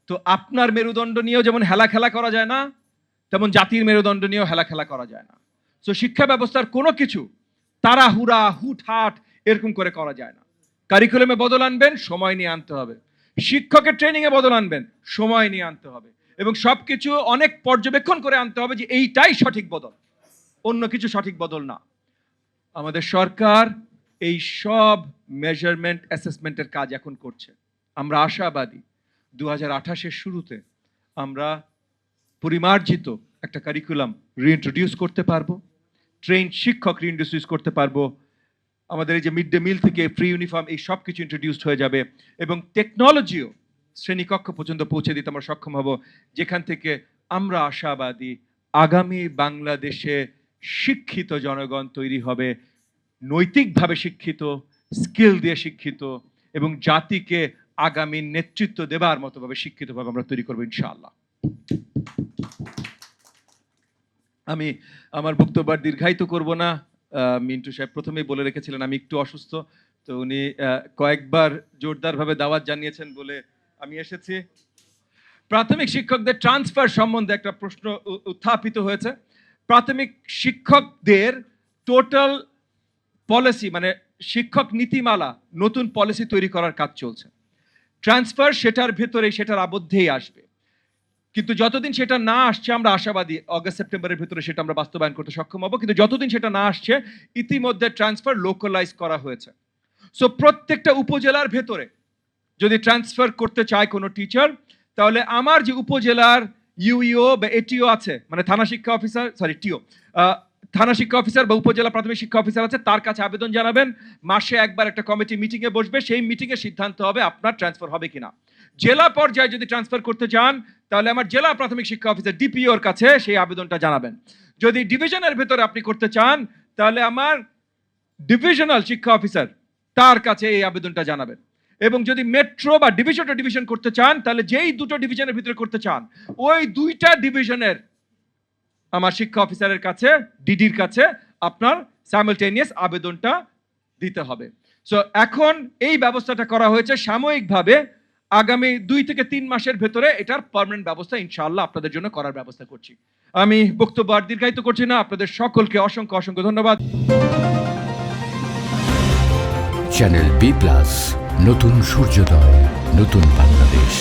তো আপনার মেরুদণ্ড নিয়েও যেমন হেলা খেলা করা যায় না, তেমন জাতির মেরুদণ্ড নিয়েও হেলা খেলা করা যায় না। তো শিক্ষা ব্যবস্থার কোনো কিছু তাড়াহুড়া হুটহাট এরকম করে করা যায় না। কারিকুলামে বদল আনবেন, সময় নিয়ে আনতে হবে। শিক্ষকের ট্রেনিং এ বদল আনবেন, সময় নিয়ে আনতে হবে। এবং সবকিছু অনেক পর্যবেক্ষণ করে আনতে হবে যে এইটাই সঠিক বদল, অন্য কিছু সঠিক বদল না। আমাদের সরকার এই সব মেজারমেন্ট অ্যাসেসমেন্টের কাজ এখন করছে। আমরা আশাবাদী 2028-এর শুরুতে আমরা পরিমার্জিত একটা কারিকুলাম রিইন্ট্রোডিউস করতে পারবো, ট্রেন শিক্ষক রিইন্ট্রোডিউস করতে পারবো। আমাদের এই যে মিড ডে মিল থেকে ফ্রি ইউনিফর্ম, এই সব কিছু ইন্ট্রোডিউসড হয়ে যাবে এবং টেকনোলজিও শ্রেণীকক্ষ পর্যন্ত পৌঁছে দিতে আমরা সক্ষম হব, যেখান থেকে আমরা আশাবাদী আগামী বাংলাদেশে শিক্ষিত জনগণ তৈরি হবে, নৈতিকভাবে শিক্ষিত, স্কিল দিয়ে শিক্ষিত এবং জাতিকে আগামী নেতৃত্ব দেবার মতোভাবে শিক্ষিতভাবে আমরা তৈরি করবো ইনশাআল্লাহ। আমি আমার বক্তব্য আর দীর্ঘায়িত করব না। মিন্টু সাহেব প্রথমেই বলে রেখেছিলেন আমি একটু অসুস্থ, তো উনি কয়েকবার জোরদারভাবে দাওয়াত জানিয়েছেন বলে আমি এসেছি। প্রাথমিক শিক্ষকদের ট্রান্সফার সম্বন্ধে একটা প্রশ্ন উত্থাপিত হয়েছে। প্রাথমিক শিক্ষকদের টোটাল পলিসি মানে শিক্ষক নীতিমালা নতুন পলিসি তৈরি করার কাজ চলছে। ট্রান্সফার সেটার ভেতরেই, সেটার আবদ্ধেই আসবে। কিন্তু যতদিন সেটা না আসছে আমরা আশাবাদী অগাস্ট সেপ্টেম্বরের ভিতরে সেটা আমরা বাস্তবায়ন করতে সক্ষম হব। কিন্তু যতদিন সেটা না আসছে ইতিমধ্যে ট্রান্সফার লোকালাইজ করা হয়েছে। সো প্রত্যেকটা উপজেলার ভেতরে যদি ট্রান্সফার করতে চায় কোনো টিচার, তাহলে আমার যে উপজেলার ইউইও বা এটিও আছে, মানে থানা শিক্ষা অফিসার, সরি টিও, থানা শিক্ষা অফিসার বা উপজেলা প্রাথমিক শিক্ষা অফিসার আছে, তার কাছে আবেদন জানাবেন। মাসে একবার একটা কমিটি মিটিংয়ে বসবে, সেই মিটিংয়ে সিদ্ধান্ত হবে আপনার ট্রান্সফার হবে কিনা। জেলা পর্যায়ে যদি ট্রান্সফার করতে চান তাহলে আমার জেলা প্রাথমিক শিক্ষা অফিসার ডিপিওর কাছে সেই আবেদনটা জানাবেন। যদি ডিভিশনের ভেতরে আপনি করতে চান তাহলে আমার ডিভিশনাল শিক্ষা অফিসার, তার কাছে এই আবেদনটা জানাবেন। এবং যদি মেট্রো বা ডিভিশন টু ডিভিশন করতে চান তাহলে যেই দুটো ডিভিশনের ভিতরে করতে চান ওই দুইটা ডিভিশনের আমার শিক্ষা অফিসারের কাছে, ডিডির কাছে আপনার সাইমালটেনিয়াস আবেদনটা দিতে হবে। সো এখন এই ব্যবস্থাটা করা হয়েছে সাময়িকভাবে, আগামী 2 থেকে 3 মাসের ভেতরে এটার পার্মানেন্ট ব্যবস্থা ইনশাআল্লাহ আপনাদের জন্য করার ব্যবস্থা করছি। আমি বক্তব্য আর দীর্ঘায়িত করছি না, আপনাদের সকলকে অসংখ্য অসংখ্য ধন্যবাদ। চ্যানেল বি+, নতুন সূর্যোদয়, নতুন বাংলাদেশ।